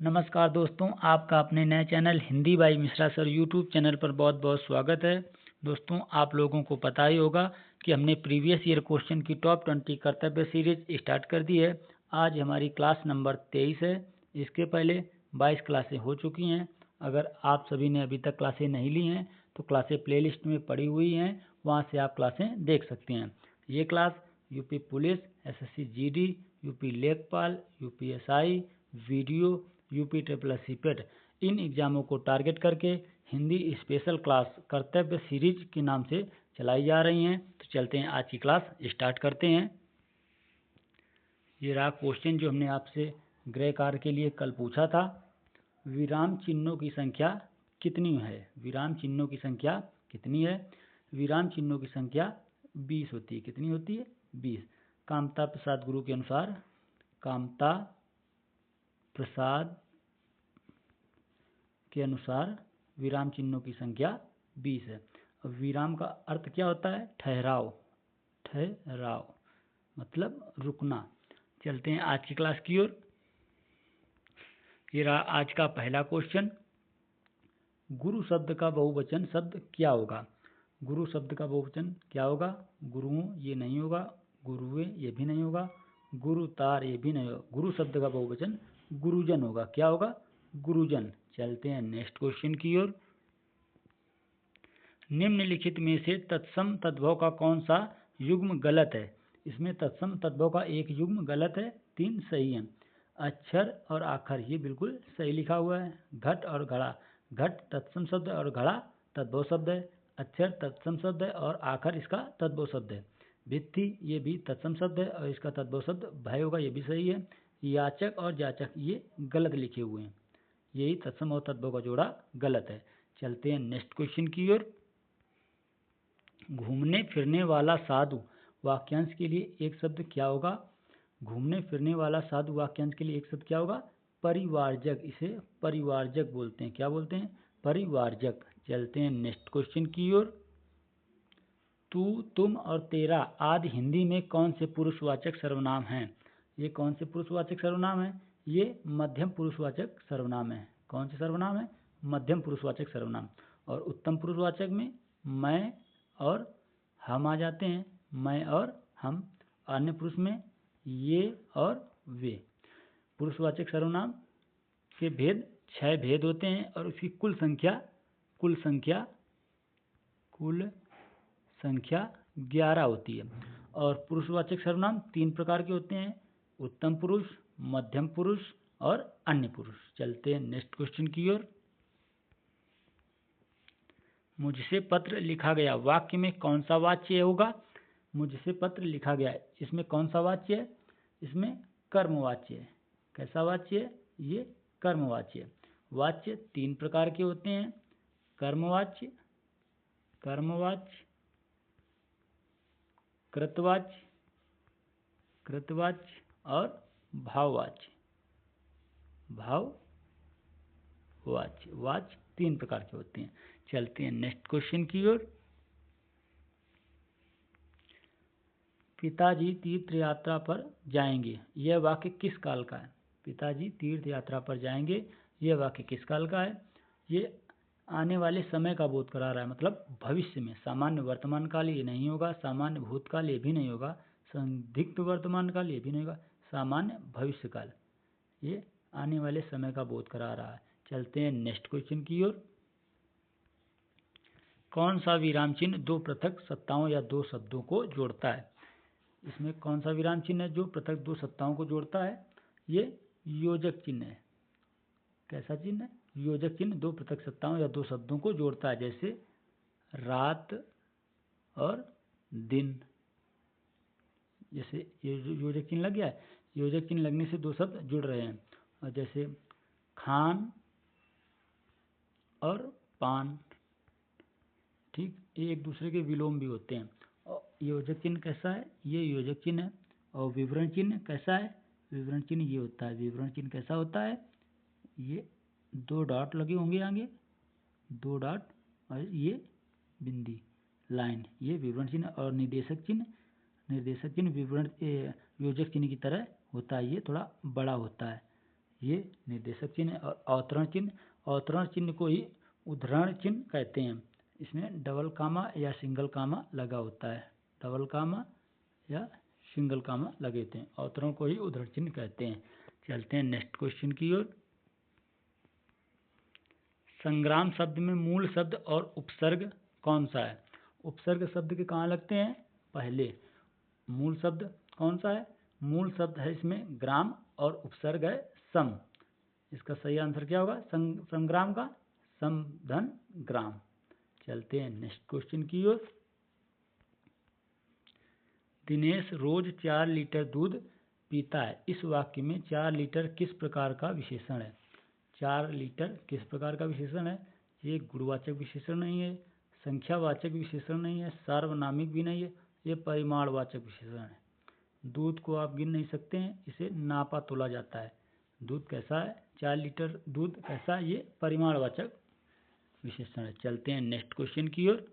नमस्कार दोस्तों, आपका अपने नए channel Hindi by Mishra sir YouTube channel पर बहुत बहुत स्वागत है। दोस्तों, आप लोगों को पता ही होगा कि हमने प्रीवियस ईयर क्वेश्चन की टॉप 20 कर्तव्य सीरीज स्टार्ट कर दी है। आज हमारी क्लास नंबर 23 है। इसके पहले 22 क्लासें हो चुकी हैं। अगर आप सभी ने अभी तक क्लासें नहीं ली हैं तो क्लासें प्लेलिस्ट में पड़ी हुई हैं, वहाँ से आप क्लासें देख सकते हैं। ये class UP police, SSC GD, UP Lekhpal, UPSI, video, UP triple S C PET इन एग्जामों को टारगेट करके Hindi special class Kartavya series के नाम से चलाई जा रही हैं। तो चलते हैं, आज की क्लास स्टार्ट करते हैं। ये रहा क्वेश्चन जो हमने आपसे गृह कार्य के लिए कल पूछा था। विराम चिन्हों की संख्या कितनी है? विराम चिन्हों की संख्या कितनी है? विराम चिन्हों की संख्या 20 होती है। कितनी होती है? 20। कामता प्रसाद गुरु के अनुसार कामता प्रसाद के अनुसार विराम चिन्हों की संख्या 20 है। अब विराम का अर्थ क्या होता है? ठहराव। ठहराव मतलब रुकना। चलते हैं आज की क्लास की ओर। ये रहा आज का पहला क्वेश्चन। गुरु शब्द का बहुवचन शब्द क्या होगा? गुरु शब्द का बहुवचन क्या होगा? गुरुओं ये नहीं होगा, गुरुए ये भी नहीं होगा, गुरुतार ये भी नहीं होगा। गुरु शब्द का बहुवचन गुरुजन होगा। क्या होगा? गुरुजन। चलते हैं नेक्स्ट क्वेश्चन की ओर। निम्नलिखित में से तत्सम तद्भव का कौन सा युग्म गलत है? इसमें तत्सम तद्भव का एक युग्म गलत है, 3 सही हैं। अक्षर और आखर ये बिल्कुल सही लिखा हुआ है। घट और घड़ा, घट तत्सम शब्द है और घड़ा तद्भव शब्द है। अक्षर तत्सम शब्द है और आखर इसका तद्भव शब्द है। भित्ति ये भी तत्सम शब्द है और इसका तद्भव शब्द भय होगा, ये भी सही है। याचक और जाचक ये गलत लिखे हुए हैं, यही तत्सम और तद्भव का जोड़ा गलत है। चलते हैं नेक्स्ट क्वेश्चन की ओर। घूमने फिरने वाला साधु वाक्यांश के लिए एक शब्द क्या होगा? घूमने फिरने वाला साधु वाक्यांश के लिए एक शब्द क्या होगा? परिवारजक। इसे परिवारजक बोलते हैं। क्या बोलते हैं? परिवारजक। चलते हैं नेक्स्ट क्वेश्चन की ओर। तू, तुम और तेरा आदि हिंदी में कौन से पुरुषवाचक सर्वनाम हैं? ये कौन से पुरुषवाचक सर्वनाम है? ये मध्यम पुरुषवाचक सर्वनाम है। कौन से सर्वनाम है? मध्यम पुरुषवाचक सर्वनाम। और उत्तम पुरुषवाचक में मैं और हम आ जाते हैं। मैं और हम। अन्य पुरुष में ये और वे। पुरुषवाचक सर्वनाम के भेद 6 भेद होते हैं और उसकी कुल संख्या 11 होती है। और पुरुषवाचक सर्वनाम 3 प्रकार के होते हैं, उत्तम पुरुष, मध्यम पुरुष और अन्य पुरुष। चलते हैं नेक्स्ट क्वेश्चन की ओर। मुझसे पत्र लिखा गया वाक्य में कौन सा वाच्य होगा? मुझसे पत्र लिखा गया, इसमें कौन सा वाच्य है? इसमें कर्मवाच्य है। कैसा वाच्य है? ये कर्मवाच्य। वाच्य 3 प्रकार के होते हैं, कर्मवाच्य, कृतवाच्य और भाववाच्य। वाच्य 3 प्रकार के होते हैं। चलते हैं नेक्स्ट क्वेश्चन की ओर। पिताजी तीर्थ यात्रा पर जाएंगे, यह वाक्य किस काल का है? पिताजी तीर्थ यात्रा पर जाएंगे, यह वाक्य किस काल का है? ये आने वाले समय का बोध करा रहा है, मतलब भविष्य में। सामान्य वर्तमान काल ये नहीं होगा, सामान्य भूतकाल ये भी नहीं होगा, संदिग्ध वर्तमान काल ये भी नहीं होगा, सामान्य भविष्य काल। ये आने वाले समय का बोध करा रहा है। चलते हैं नेक्स्ट क्वेश्चन की ओर। कौन सा विराम चिन्ह 2 पृथक सत्ताओं या 2 शब्दों को जोड़ता है? इसमें कौन सा विराम चिन्ह है जो पृथक 2 सत्ताओं को जोड़ता है? ये योजक चिन्ह है। कैसा चिन्ह है? योजक चिन्ह 2 पृथक सत्ताओं या 2 शब्दों को जोड़ता है, जैसे रात और दिन। जैसे ये योजक चिन्ह लग गया है, योजक चिन्ह लगने से 2 शब्द जुड़ रहे हैं। और जैसे खान और पान, ठीक, ये एक दूसरे के विलोम भी होते हैं। और योजक चिन्ह कैसा है? ये योजक चिन्ह है। और विवरण चिन्ह कैसा है? विवरण चिन्ह ये होता है। विवरण चिन्ह कैसा होता है? ये 2 डॉट लगे होंगे आगे, 2 डॉट और ये बिंदी लाइन, ये विवरण चिन्ह। और निर्देशक चिन्ह विवरण योजक चिन्ह की तरह होता है, ये थोड़ा बड़ा होता है। ये निर्देशक चिन्ह है। और अवतरण चिन्ह, अवतरण चिन्ह को ही उद्धरण चिन्ह कहते हैं। इसमें डबल कामा या सिंगल कामा लगा होता है, डबल कामा या सिंगल कामा लगे थे, अवतरण को ही उद्धरण चिन्ह कहते हैं। चलते हैं नेक्स्ट क्वेश्चन की ओर। संग्राम शब्द में मूल शब्द और उपसर्ग कौन सा है? उपसर्ग शब्द के कहाँ लगते हैं? पहले। मूल शब्द कौन सा है? मूल शब्द है इसमें ग्राम और उपसर्ग है सम। इसका सही आंसर क्या होगा? संग्राम का सम धन ग्राम। चलते हैं नेक्स्ट क्वेश्चन की ओर। दिनेश रोज 4 लीटर दूध पीता है। इस वाक्य में 4 लीटर किस प्रकार का विशेषण है? 4 लीटर किस प्रकार का विशेषण है? ये गुणवाचक विशेषण नहीं है, संख्यावाचक विशेषण नहीं है, सार्वनामिक भी नहीं है, ये परिमाणवाचक विशेषण है। दूध को आप गिन नहीं सकते हैं, इसे नापा तोला जाता है। दूध कैसा है? 4 लीटर दूध कैसा है? ये परिमाणवाचक विशेषण है। चलते हैं नेक्स्ट क्वेश्चन की ओर।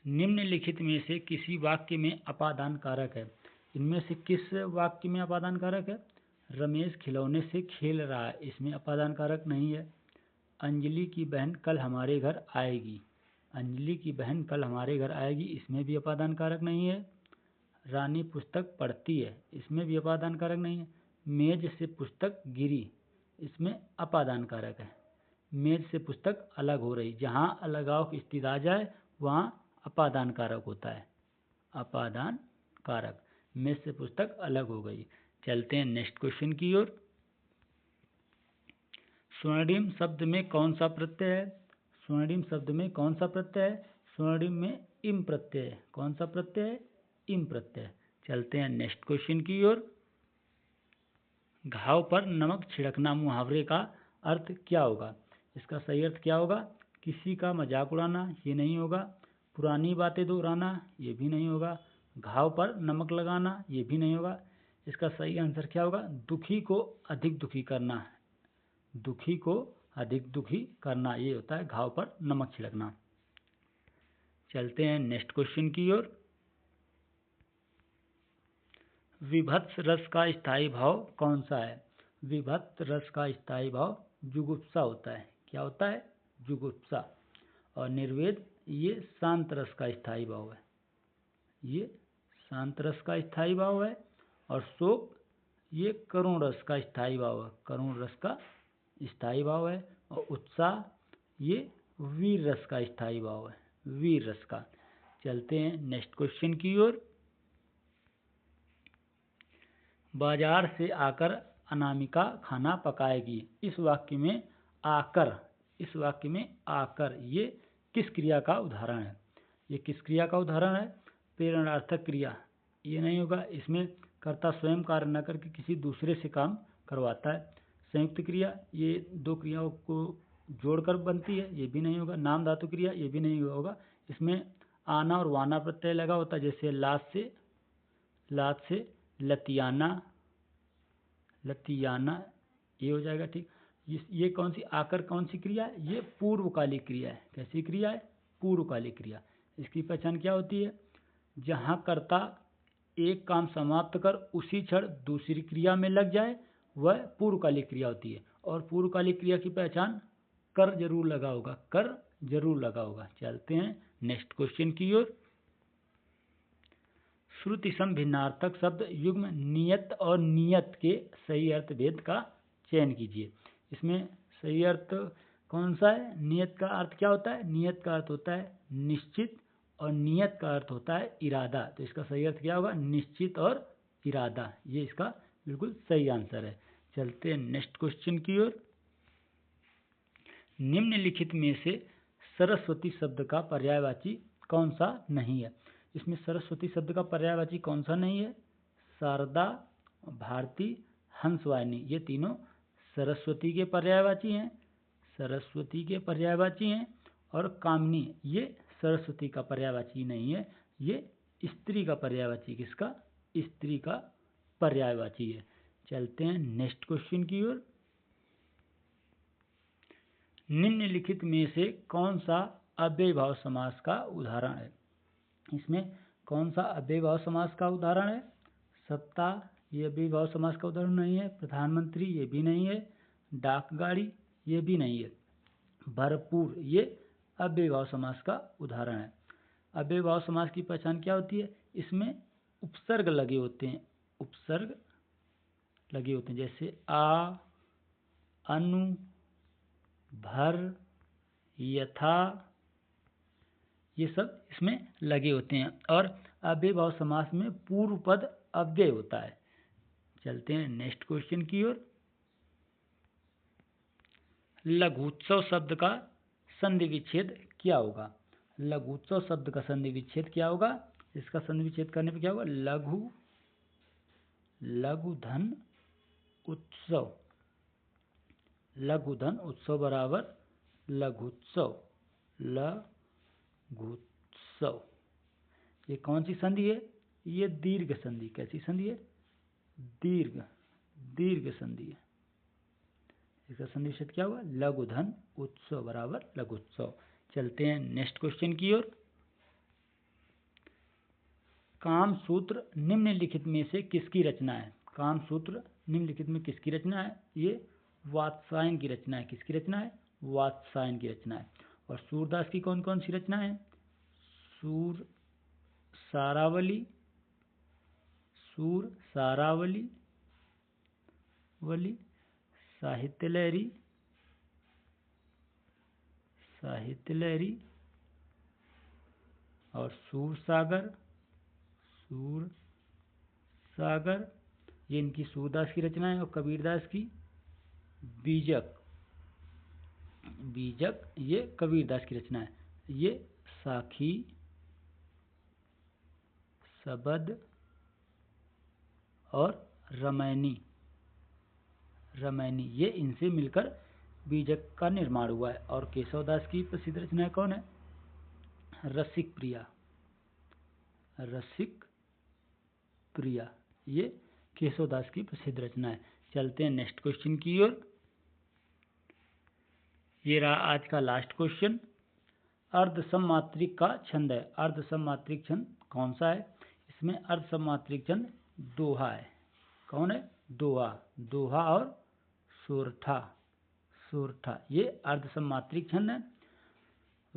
निम्नलिखित में से किसी वाक्य में अपादान कारक है? इनमें से किस वाक्य में अपादान कारक है? रमेश खिलौने से खेल रहा है, इसमें अपादान कारक नहीं है। अंजलि की बहन कल हमारे घर आएगी, अंजलि की बहन कल हमारे घर आएगी, इसमें भी अपादान कारक नहीं है। रानी पुस्तक पढ़ती है, इसमें भी अपादान कारक नहीं है। मेज से पुस्तक गिरी, इसमें अपादान कारक है। मेज से पुस्तक अलग हो रही, जहाँ अलगाव की स्थिति आ जाए वहाँ अपादान कारक होता है, अपादान कारक। मेज से पुस्तक अलग हो गई। चलते हैं नेक्स्ट क्वेश्चन की ओर। स्वर्णिम शब्द में कौन सा प्रत्यय है? स्वर्णिम शब्द में कौन सा प्रत्यय है? स्वर्णिम में इम प्रत्यय है। कौन सा प्रत्यय है? इम प्रत्यय। चलते हैं नेक्स्ट क्वेश्चन की ओर। घाव पर नमक छिड़कना मुहावरे का अर्थ क्या होगा? इसका सही अर्थ क्या होगा? किसी का मजाक उड़ाना, ये नहीं होगा। पुरानी बातें दोहराना, ये भी नहीं होगा। घाव पर नमक लगाना, ये भी नहीं होगा। इसका सही आंसर क्या होगा? दुखी को अधिक दुखी करना, दुखी को अधिक दुखी करना, ये होता है घाव पर नमक छिड़कना। चलते हैं नेक्स्ट क्वेश्चन की ओर। विभत्स रस का स्थायी भाव कौन सा है? विभत्स रस का स्थायी भाव जुगुप्सा होता है। क्या होता है? जुगुप्सा। और निर्वेद ये शांत रस का स्थायी भाव है, ये शांत रस का स्थायी भाव है। और शोक ये करुण रस का स्थायी भाव है, करुण रस का स्थायी भाव है। और उत्साह ये वीर रस का स्थायी भाव है, वीर रस का। चलते हैं नेक्स्ट क्वेश्चन की ओर। बाजार से आकर अनामिका खाना पकाएगी। इस वाक्य में आकर, इस वाक्य में आकर ये किस क्रिया का उदाहरण है? ये किस क्रिया का उदाहरण है? प्रेरणार्थक क्रिया, ये नहीं होगा। इसमें कर्ता स्वयं कार्य न करके किसी दूसरे से काम करवाता है। संयुक्त क्रिया, ये दो क्रियाओं को जोड़कर बनती है, ये भी नहीं होगा। नाम धातु क्रिया, ये भी नहीं होगा। इसमें आना और वाना प्रत्यय लगा होता है, जैसे लात से लतियाना, लतियाना, ये हो जाएगा। ठीक, ये कौन सी आकर कौन सी क्रिया है? ये पूर्वकालिक क्रिया है। कैसी क्रिया है? पूर्वकालिक क्रिया। इसकी पहचान क्या होती है? जहाँ कर्ता एक काम समाप्त कर उसी क्षण दूसरी क्रिया में लग जाए, वह पूर्वकालिक क्रिया होती है। और पूर्वकालिक क्रिया की पहचान कर जरूर लगा होगा, कर जरूर लगा होगा। चलते हैं नेक्स्ट क्वेश्चन की ओर। श्रुति सम भिन्नार्थक शब्द युग्म नियत और नियत के सही अर्थ भेद का चयन कीजिए। इसमें सही अर्थ कौन सा है? नियत का अर्थ क्या होता है? नियत का अर्थ होता है निश्चित और नियत का अर्थ होता है इरादा। तो इसका सही अर्थ क्या होगा? निश्चित और इरादा। ये इसका बिल्कुल सही आंसर है। चलते हैं नेक्स्ट क्वेश्चन की ओर। निम्नलिखित में से सरस्वती शब्द का पर्यायवाची कौन सा नहीं है? इसमें सरस्वती शब्द का पर्यायवाची कौन सा नहीं है? शारदा, भारती, हंसवाहिनी, ये तीनों सरस्वती के पर्यायवाची हैं, सरस्वती के पर्यायवाची हैं। और कामिनी ये सरस्वती का पर्यायवाची नहीं है, ये स्त्री का पर्यायवाची, किसका? स्त्री का पर्यायवाची है। चलते हैं नेक्स्ट क्वेश्चन की ओर। निम्नलिखित में से कौन सा अव्ययभाव समास का उदाहरण है? इसमें कौन सा अव्ययभाव समास का उदाहरण है? सत्ता, ये अव्ययीभाव समास का उदाहरण नहीं है। प्रधानमंत्री, ये भी नहीं है। डाकगाड़ी, ये भी नहीं है। भरपूर, ये अव्ययीभाव समास का उदाहरण है। अव्ययीभाव समास की पहचान क्या होती है? इसमें उपसर्ग लगे होते हैं, उपसर्ग लगे होते हैं, जैसे आ, अनु, भर, यथा, ये सब इसमें लगे होते हैं। और अव्ययीभाव समास में पूर्व पद अव्यय होता है। चलते हैं नेक्स्ट क्वेश्चन की ओर। लघुत्सव शब्द का संधि विच्छेद क्या होगा? लघुत्सव शब्द का संधि विच्छेद क्या होगा? इसका संधि विच्छेद करने पे क्या होगा? लघुधन उत्सव। लघुधन उत्सव बराबर लघुत्सव। लघुत्सव, ये कौन सी संधि है? ये दीर्घ संधि। कैसी संधि है? दीर्घ संधि है। इसका संधि विच्छेद क्या हुआ? लघुधन उत्सव बराबर लघुत्सव। चलते हैं नेक्स्ट क्वेश्चन की ओर। कामसूत्र निम्नलिखित में से किसकी रचना है? कामसूत्र निम्नलिखित में किसकी रचना है? ये वात्स्यायन की रचना है। किसकी रचना है? वात्स्यायन की रचना है। और सूरदास की कौन कौन सी रचना है? सूर सारावली, साहित्य लहरी और सूर सागर, ये इनकी सूरदास की रचना है। और कबीरदास की बीजक, ये कबीरदास की रचना है। ये साखी, सबद और रमैनी, ये इनसे मिलकर बीजक का निर्माण हुआ है। और केशवदास की प्रसिद्ध रचना कौन है? रसिक प्रिया, ये केशवदास की प्रसिद्ध रचना है। चलते हैं नेक्स्ट क्वेश्चन की ओर। ये रहा आज का लास्ट क्वेश्चन। अर्धसममात्रिक का छंद है। अर्धसममात्रिक छंद कौन सा है? इसमें अर्धसममात्रिक छंद दोहा है। कौन है? दोहा और सोरठा, ये अर्धसममात्रिक छंद है।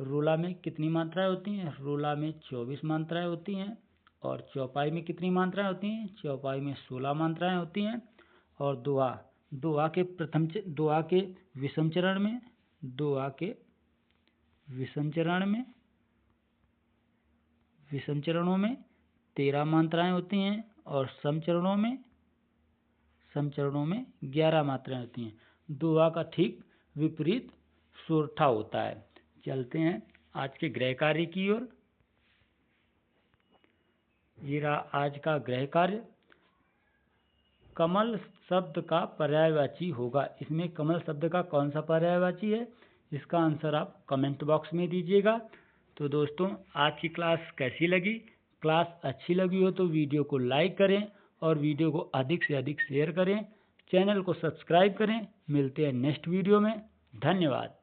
रोला में कितनी मात्राएं होती हैं? रोला में 24 मात्राएं होती हैं। और चौपाई में कितनी मात्राएं होती हैं? चौपाई में 16 मात्राएं होती हैं। और दोहा के विषम चरणों में 13 मात्राएं होती हैं। और सम चरणों में 11 मात्राएं होती हैं। दोहा का ठीक विपरीत सोरठा होता है। चलते हैं आज के गृह कार्य की ओर। ये रहा आज का गृह कार्य। कमल शब्द का पर्यायवाची होगा। इसमें कमल शब्द का कौन सा पर्यायवाची है? इसका आंसर आप कमेंट बॉक्स में दीजिएगा। तो दोस्तों, आज की क्लास कैसी लगी? क्लास अच्छी लगी हो तो वीडियो को लाइक करें और वीडियो को अधिक से अधिक शेयर करें। चैनल को सब्सक्राइब करें। मिलते हैं नेक्स्ट वीडियो में। धन्यवाद।